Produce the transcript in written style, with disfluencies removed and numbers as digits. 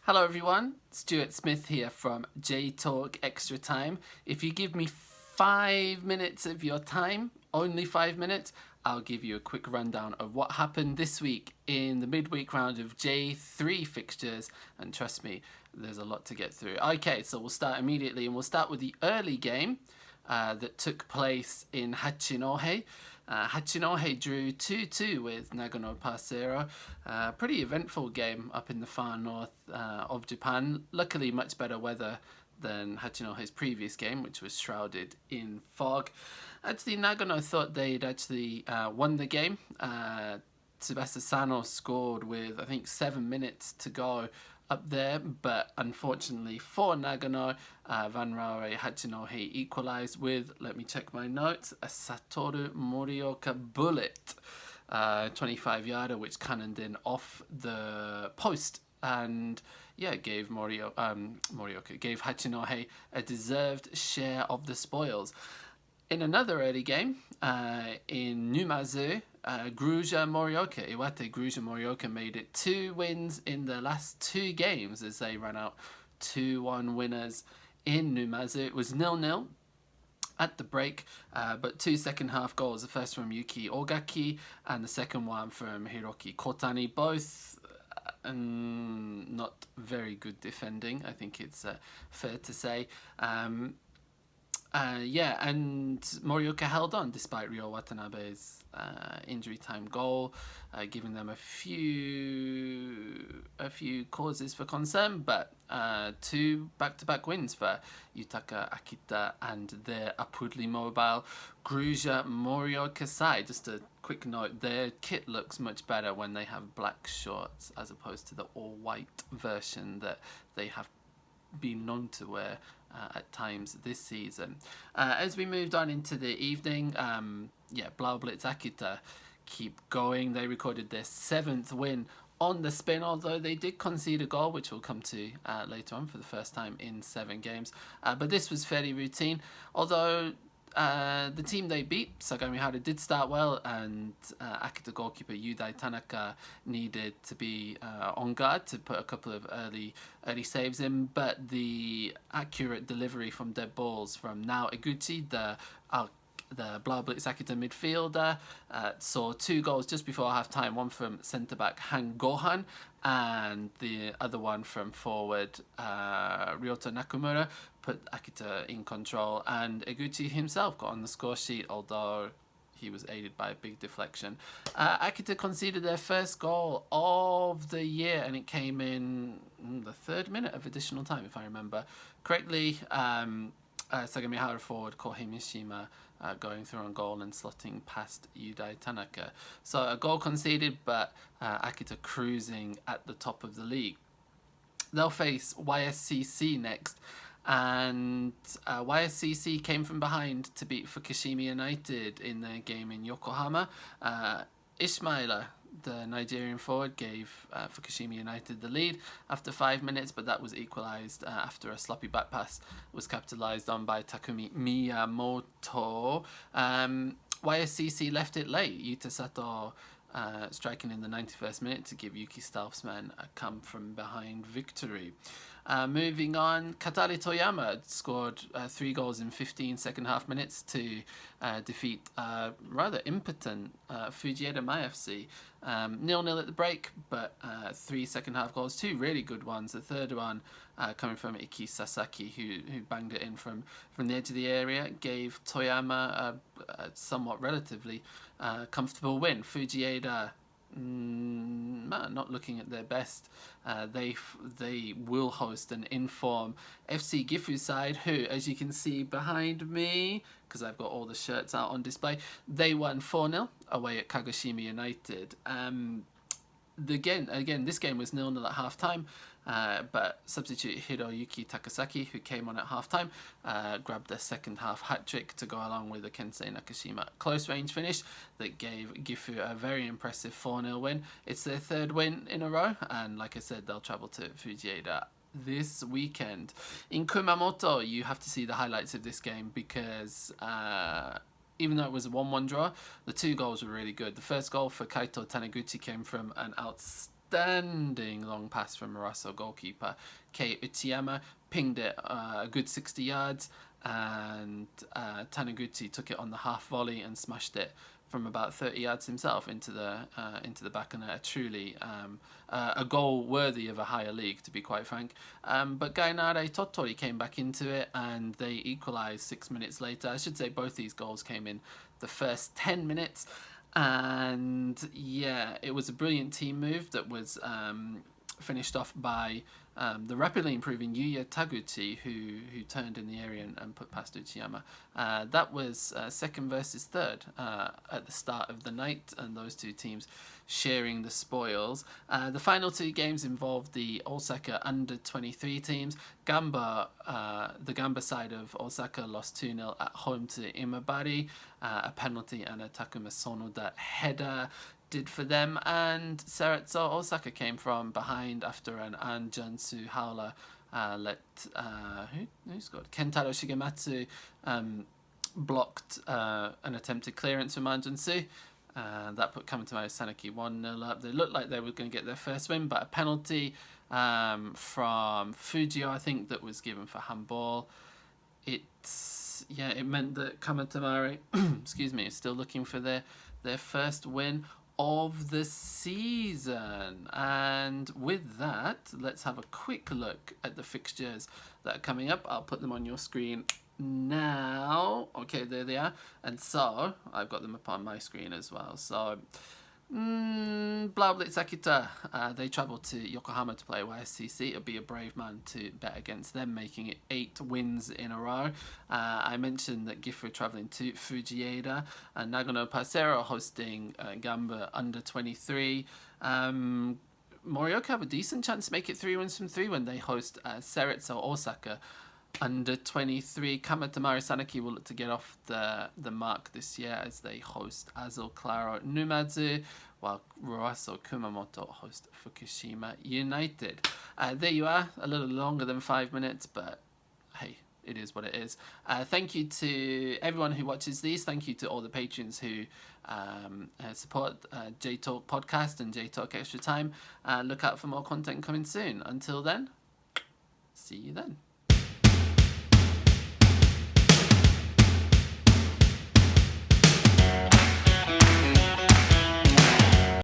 Hello everyone, Stuart Smith here from J Talk Extra Time. If you give me 5 minutes of your time, only 5 minutes, I'll give you a quick rundown of what happened this week in the midweek round of J3 fixtures, and trust me, there's a lot to get through. Okay, so we'll start immediately, and we'll start with the early game that took place in Hachinohe. Hachinohe drew 2-2 with Nagano Pasero. Pretty eventful game up in the far north of Japan. Luckily, much better weather than Hachinohe's previous game, which was shrouded in fog. Actually, Nagano thought they'd actually won the game. Tsubasa Sano scored with, I think, 7 minutes to go up there, but unfortunately for Nagano, Van Raure Hachinohe equalised with, let me check my notes, a Satoru Morioka bullet, 25-yarder, which cannoned in off the post, and yeah, gave Morioka gave Hachinohe a deserved share of the spoils. In another early game, in Numazu, Grulla Morioka, Iwate Grulla Morioka made it 2 wins in the last 2 games as they ran out 2-1 winners in Numazu. It was 0-0 at the break, but 2 second half goals, the first from Yuki Ogaki and the second one from Hiroki Kotani, both not very good defending, I think it's fair to say. And Morioka held on despite Ryo Watanabe's injury time goal, giving them a few causes for concern, but 2 back-to-back wins for Yutaka Akita and their upwardly mobile Grulla Morioka side. Just a quick note, their kit looks much better when they have black shorts as opposed to the all-white version that they have been known to wear at times this season. As we moved on into the evening, Blaublitz Akita keep going. They recorded their 7th win on the spin, although they did concede a goal, which we'll come to later on for the first time in 7 games. But this was fairly routine, although the team they beat, Sagamihara, did start well, and Akita goalkeeper Yudai Tanaka needed to be on guard to put a couple of early saves in, but the accurate delivery from dead balls from Nao Eguchi, the Blaublitz Akita midfielder, saw 2 goals just before half-time, one from centre-back Han Gohan and the other one from forward Ryota Nakamura, put Akita in control, and Eguchi himself got on the score sheet, although he was aided by a big deflection. Akita conceded their first goal of the year, and it came in the 3rd minute of additional time, if I remember correctly. Sagamihara forward Kohei Mishima going through on goal and slotting past Yudai Tanaka. So a goal conceded, but Akita cruising at the top of the league. They'll face YSCC next, and YSCC came from behind to beat Fukushima United in their game in Yokohama. Ismaila, the Nigerian forward, gave Fukushima United the lead after 5 minutes, but that was equalised after a sloppy back pass was capitalised on by Takumi Miyamoto. YSCC left it late. Yuta Sato striking in the 91st minute to give Yuki Staufsman a come from behind victory. Moving on, Katari Toyama scored 3 goals in 15 second half minutes to defeat rather impotent Fujieda Mai FC. 0-0 at the break, but 3 second half goals, 2 really good ones. The third one coming from Iki Sasaki, who banged it in from the edge of the area, gave Toyama a somewhat relatively comfortable win. Fujieda not looking at their best. They will host an in-form FC Gifu side who, as you can see behind me, because I've got all the shirts out on display, they won 4-0 away at Kagoshima United. Again, this game was 0-0 at half-time, but substitute Hiroyuki Takasaki, who came on at half-time, grabbed a second-half hat-trick to go along with the Kensei Nakashima close-range finish that gave Gifu a very impressive 4-0 win. It's their 3rd win in a row, and like I said, they'll travel to Fujieda this weekend. In Kumamoto, you have to see the highlights of this game because even though it was a 1-1 draw, the 2 goals were really good. The first goal for Kaito Taniguchi came from an outstanding outstanding long pass from Muraso goalkeeper Kei Uchiyama, pinged it a good 60 yards, and Taniguchi took it on the half volley and smashed it from about 30 yards himself into the back of net. Truly a goal worthy of a higher league, to be quite frank. But Gainare Tottori came back into it and they equalised 6 minutes later. I should say both these goals came in the first 10 minutes. And yeah, it was a brilliant team move that was finished off by the rapidly improving Yuya Taguchi, who turned in the area and put past Uchiyama. That was second versus third at the start of the night, and those two teams sharing the spoils. The final two games involved the Osaka under-23 teams. The Gamba side of Osaka lost 2-0 at home to Imabari. A penalty and a Takuma Sonoda header did for them, and Cerezo Osaka came from behind after an Ahn Joon-soo howler who scored? Kentaro Shigematsu blocked an attempted clearance from Ahn Joon-soo. That put Kamitamaro Sanaki 1-0 up. They looked like they were going to get their first win, but a penalty from Fujio, I think, that was given for handball. It meant that Kamitamaro is still looking for their first win of the season. And with that, let's have a quick look at the fixtures that are coming up. I'll put them on your screen now. Okay, there they are. And so I've got them up on my screen as well. So Blaublitz Akita, they travel to Yokohama to play YSCC. It'll be a brave man to bet against them, making it 8 wins in a row. I mentioned that Gifu are travelling to Fujieda, and Nagano Pasero hosting Gamba under 23. Morioka have a decent chance to make it 3 wins from 3 when they host Cerezo Osaka under 23. Kamitamaro Sanaki will look to get off the mark this year as they host Azul Claro Numazu, while Roasso Kumamoto host Fukushima United. There you are, a little longer than 5 minutes, but hey, it is what it is. Thank you to everyone who watches these. Thank you to all the patrons who support J-Talk Podcast and J-Talk Extra Time. Look out for more content coming soon. Until then, see you then.